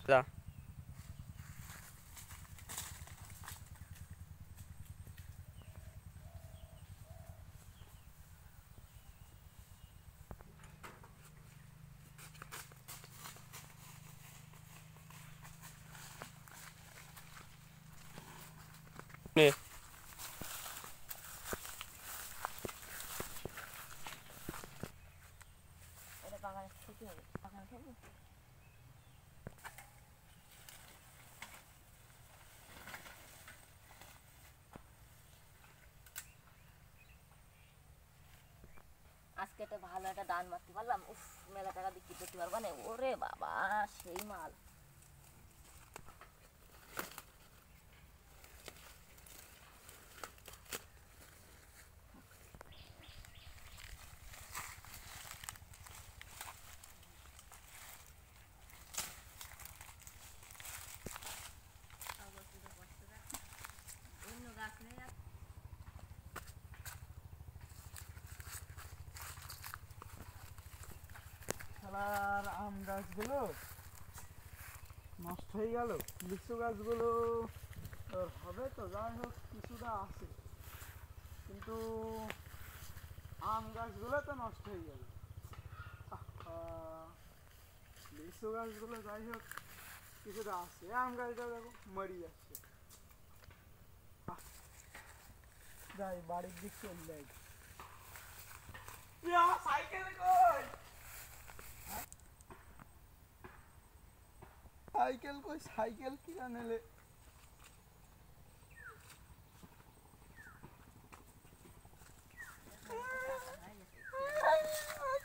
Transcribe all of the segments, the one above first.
যা নে আজকে একটা ভালো একটা দান মারতে পারলাম। উফ, মেলা টাকা বিক্রি করতে পারবো না। ওরে বাবা, সেই মাল। অন্য গাছ নেই আর। শালার আম গাছগুলো নষ্ট হয়ে গেল। লিচু গাছগুলো তোর হবে তো, যাই হোক কিছুটা আছে, কিন্তু আম গাছগুলো তো নষ্ট হয়ে গেল। লিচু গাছগুলো যাই হোক কিছুটা আছে, আম গাছটা দেখো মরি যাচ্ছে। যাই বাড়ির দিক চলে যাই। সাইকেল কই, সাইকেল কই, সাইকেল কি আনলে?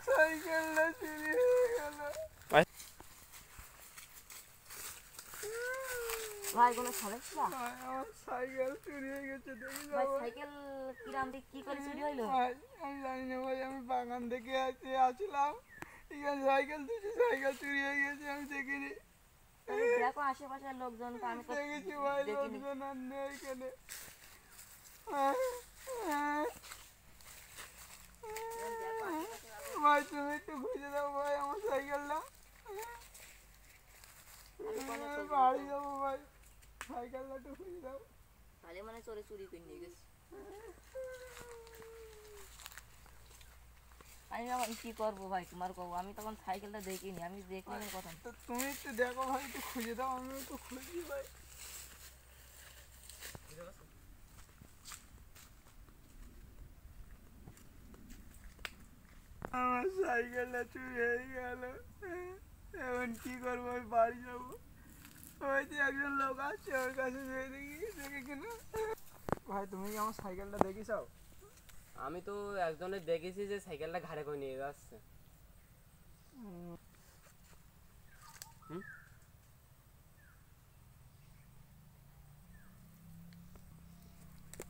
সাইকেলটা চুরি হয়ে গেল। ভাই কোনো সমস্যা? ভাই, আমার সাইকেল চুরি হয়ে গেছে, দেখি ভাই যাবো। সাইকেল কিরাম দিক কি করে চুরি হইলো? ভাই আমি জানি না ভাই, আমি বাগান থেকে আসলাম, এখানে সাইকেল দিয়েছি, সাইকেল চুরি হয়ে গেছে, আমি দেখিনি। দেখো আশেপাশের লোকজন, তো আমি তো দেখেছি ভাই, দেখিনি। লোকজন আর নেই এখানে। ভাই তুমি একটু খুঁজে দাও ভাই আমার সাইকেলটা, বাড়ি যাবো ভাই, সাইকেলটা একটু খুঁজে দাও। তাহলে মানে চোরে চুরি করে নিয়ে গেছে। আমি এখন কি করবো ভাই, তোমার কবো? আমি তখন সাইকেলটা দেখিনি, আমি দেখলে কথা। তো তুমি একটু দেখো ভাই, একটু খুঁজে দাও, আমি একটু খুঁজি ভাই। আমার সাইকেলটা চুরি হয়ে গেল, এখন কি করবো? আমি বাড়ি যাবো, ওই যে একজন লোক আসছে, ওর কাছে যেয়ে দেখি, দেখে কিনা। ভাই তুমি কি আমার সাইকেলটা দেখিসাও? আমি তো একজনের দেখেছি যে সাইকেলটা ঘাড়ে করে নিয়ে যাচ্ছে।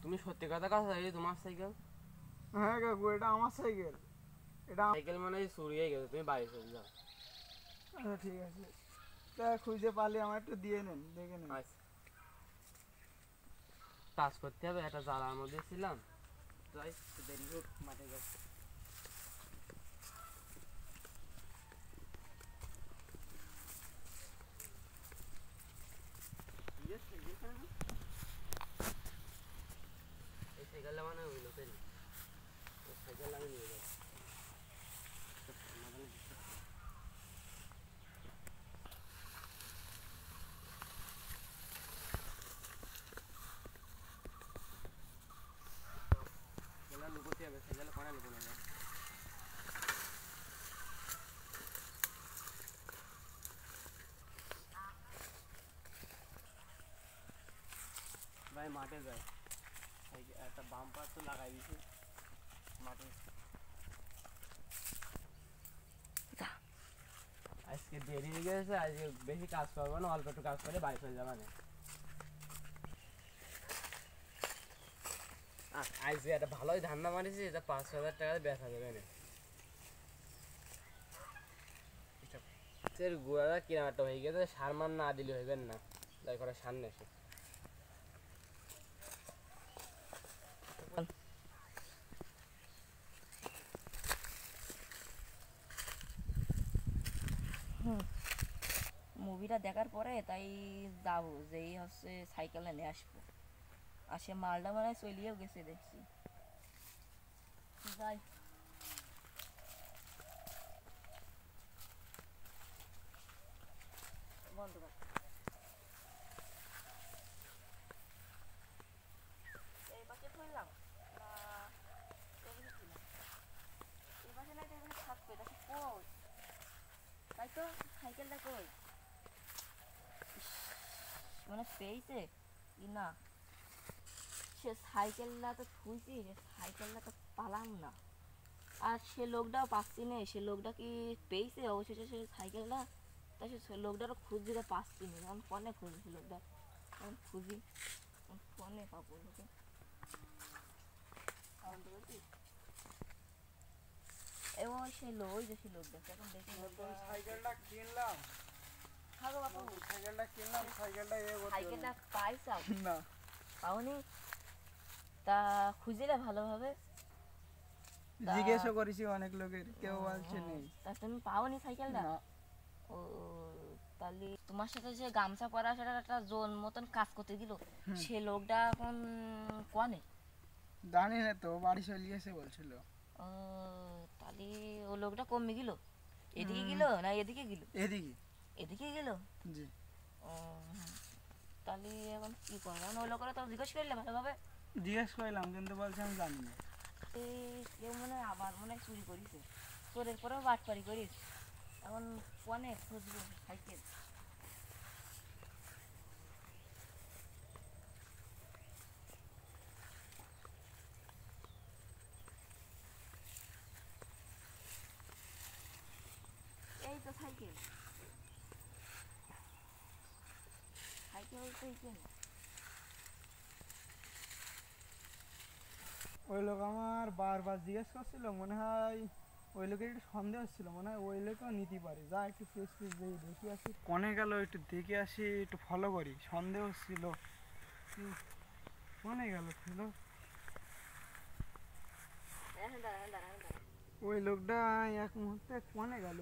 তুমি সত্যি কথা কথা, এই তোমার সাইকেল? হ্যাঁ কাকু, এটা আমার সাইকেল, এটা সাইকেল মানে চুরি হয়ে গেছে, তুমি বাড়ি চলে যাও। আচ্ছা ঠিক আছে, তা খুঁজে পারলে আমার একটু দিয়ে নেন, দেখে নেন। আচ্ছা, কাজ করতে হবে, একটা জ্বালার মধ্যে ছিলাম, যাই দেরি হোক, মাঠে যাই। এই সাইকেলটা মানে ওই লোকেরই, ওই সাইকেল আমি নিয়ে যাই। সাইকেলটা লুকোতে হবে, সাইকেলে কোনে লুকোনো যায়? ভাই মাঠে যায়, একটা বাম্পার তো লাগাই দিছি মাঠে। আজকে দেরি হয়ে গেছে, আজকে বেশি কাজ করবো না, অল্প একটু কাজ করে বাড়ি চলে যাবো না। আজকে একটা ভালোই ধান্দা মারিছি, এটা 5,000 টাকা বেচা যাবে না। গুড়াটা কিনাটা হয়ে গেছে, সার মান না দিলে হইবেন না, তাই করে সার নেছে। মুভি ছবিটা দেখার পরে তাই যাবো, যেই হচ্ছে সাইকেলে নিয়ে আসবো। আর সে মালটা মানে চলিয়েও গেছে দেখছি। যাই বন্ধ কর। এই পাশে খুললাম না এদিকে ছিলাম? এই পাশে না, এই পাশে থাকবে। দেখো কই, তাই তো সাইকেলটা কই? ইস, মানে পেয়েছে কি না? সে সাইকেলটা তো থুইছি, সে সাইকেলটা তো পালাম না। আর সে লোকটাও পাচ্ছি না। সে লোকটা কি পেয়েছে অবশেষে সে সাইকেলটা? তাই সে লোকটারও খুঁজছি, তো পাচ্ছি না। এখন ফোনে খুঁজি সে লোকটা, এখন খুঁজি ফোনে পাবো লোকে। এবং সে লোক, ওই যে সে লোক দেখছে, এখন দেখি নতুন সাইকেলটা কিনলাম, থাকো বাপু। সাইকেলটা কিনলাম, সাইকেলটা সাইকেলটা পাইছাও? না, পাওনি? তা খুঁজিলে ভালোভাবে। জিজ্ঞেসও করেছি অনেক লোকের, কেউ বলছে নেই। তা তুমি পাওনি সাইকেলটা? না, ও, তাহলে তোমার সাথে যে গামছা পরা সেটা একটা জোন মতন কাজ করতে দিল, সে লোকটা এখন কনে? জানি না তো, বাড়ি চলে গেছে বলছিল। ও, তাহলে ও লোকটা কমে গেল? এদিকে গেল না এদিকে গেল? এদিকে। এদিকে গেল। জি। ও, তাহলে এখন কি করবো? ওই লোকেরা তো জিজ্ঞেস করলে ভালোভাবে। জিজ্ঞেস করলাম কিন্তু বলছে আমি জানি না। কেউ মনে হয় আবার মনে হয় চুরি করিস, চোরের পরেও বাটপারি করিস। এখন কনে খুঁজবো সাইকেল? এই তো সাইকেল, সাইকেল তো এইখানে। ওই লোক আমার বারবার জিজ্ঞেস করছিল, মনে হয় ওই লোকের একটু সন্দেহ ছিল, মনে হয় ওই লোকও নিতে পারে। যা একটু ফেস ফেস দেখি আসি, কনে গেল একটু দেখে আসি, একটু ফলো করি। সন্দেহ ছিল কনে গেল ছিল ওই লোকটা এক মুহূর্তে কনে গেল।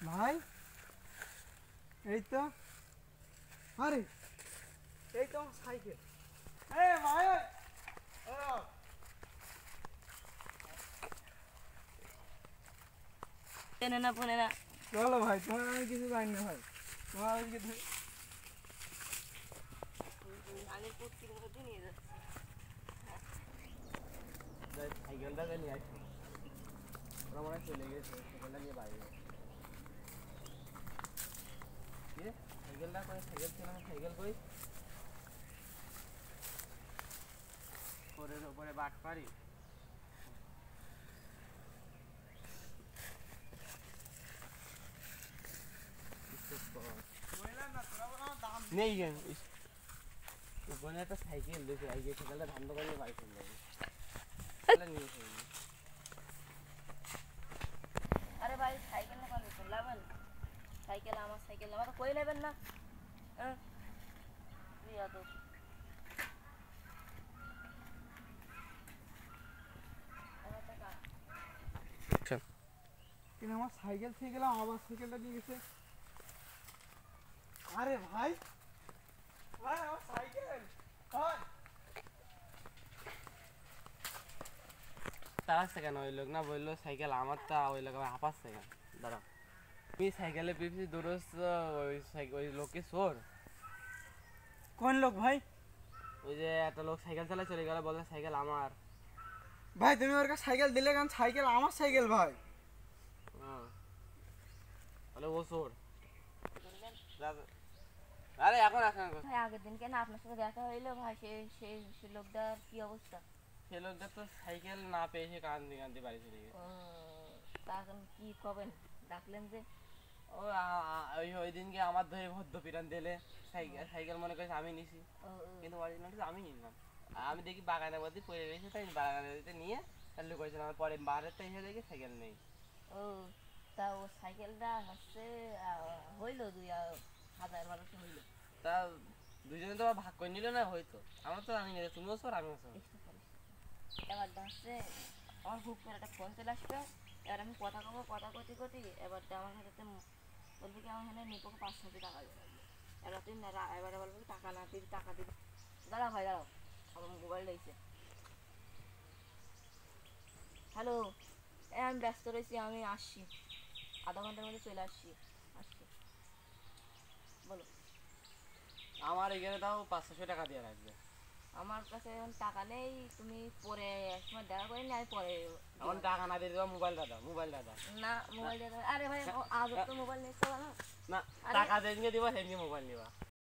ভাই এই তো, আরে এই তো আমার সাইকেল। ভাই চেনে না ফোনে না। চলো ভাই, তোমার আমি কিছু জানি না ভাই, তোমার আজকে আগের কুটকির মধ্যে নিয়ে যাচ্ছে। সাইকেলটা নিয়ে আসি, ওরা মনে হয় চলে গেছে, সাইকেলটা নিয়ে বাইরে। সাইকেলটা কই? সাইকেল ছিল না, সাইকেল কই? ওরের ওপরে বাট পারি। নেই কেন? ওখানে একটা সাইকেল দেখে এই সাইকেলটা ধান দোকানে বাড়ি চলে যাবে। নিয়ে ফেলবি। আরে ভাই সাইকেল না পারবে তো লাভেন, সাইকেল আমার, সাইকেল আমার তো কই নেবেন না। হ্যাঁ দিয়া তো কিন্তু আমার সাইকেল থেকে গেলাম, আবার সাইকেলটা নিয়ে গেছে। আরে ভাই, ভাই আমার সাইকেল ভাই। তাড়াচ্ছে কেন ওই লোক? না বললো সাইকেল আমার, তা ওই লোক আবার হাঁপাচ্ছে কেন? দাঁড়া, তুমি সাইকেলে পিছিয়ে দৌড়স, ওই লোককে চোর। কোন লোক ভাই? ওই যে একটা লোক সাইকেল চালায় চলে গেল, বলে সাইকেল আমার। ভাই তুমি ওর কাছে সাইকেল দিলে কেন? সাইকেল আমার সাইকেল ভাই। তাহলে ও চোর। আরে এখন আসেন। ভাই আগের দিন কেন আপনার সাথে দেখা হইলো ভাই, সে লোকটার কি অবস্থা? সে লোকটা তো সাইকেল না পেয়ে সে কান্দি কান্দি বাড়ি চলে গেছে। তা এখন কি করবেন? ডাকলেন যে? ওই দিনকে আমার ধরে ভদ্র পিরান দিলে, সাইকেল মনে করেছে আমি নিছি, কিন্তু অরিজিনাল আমি নিলাম। আমি দেখি বাগানের মধ্যে পড়ে রয়েছে, তাই বাগানের মধ্যে নিয়ে তাহলে করেছিলাম। আমার পরে বাহারের তাই এসে দেখি সাইকেল নেই। ও, তা ও সাইকেলটা হচ্ছে হইলো 2000-1200 হইলো। তা দুজনে তো ভাগ করে নিল না হয়তো। আমার তো আমি নিয়ে, তুমিও চোর আমিও চোর। এবার হচ্ছে আমার হুক করে একটা ফোন চলে আসবে, এবার আমি কথা কব, কথা কতি কতি এবার তো আমার কাছে বলবে কি আমার এখানে নিপোকে 500 টাকা দিয়ে রাখবে। এবার তুই এবারে বলবো কি টাকা না দিবি, টাকা দিবি। দাঁড়াও ভাই দাঁড়াও, আমার মোবাইল রয়েছে। হ্যালো, আমি ব্যস্ত রয়েছি, আমি আসছি, আধা ঘন্টার মধ্যে চলে আসছি। বলো। আমার এখানে তাও 500 টাকা দিয়ে রাখবে। আমার কাছে এখন টাকা নেই, তুমি পরে একসময় দেখা করে নি, আমি পরে এখন টাকা না দিয়ে দেবো, মোবাইলটা দাও, মোবাইলটা দাও। না মোবাইল দিয়ে দেবে। আরে ভাই আজ তো মোবাইল নিতে হবে না। না, টাকা যেদিনকে দিবা সেদিনকে মোবাইল নিবা।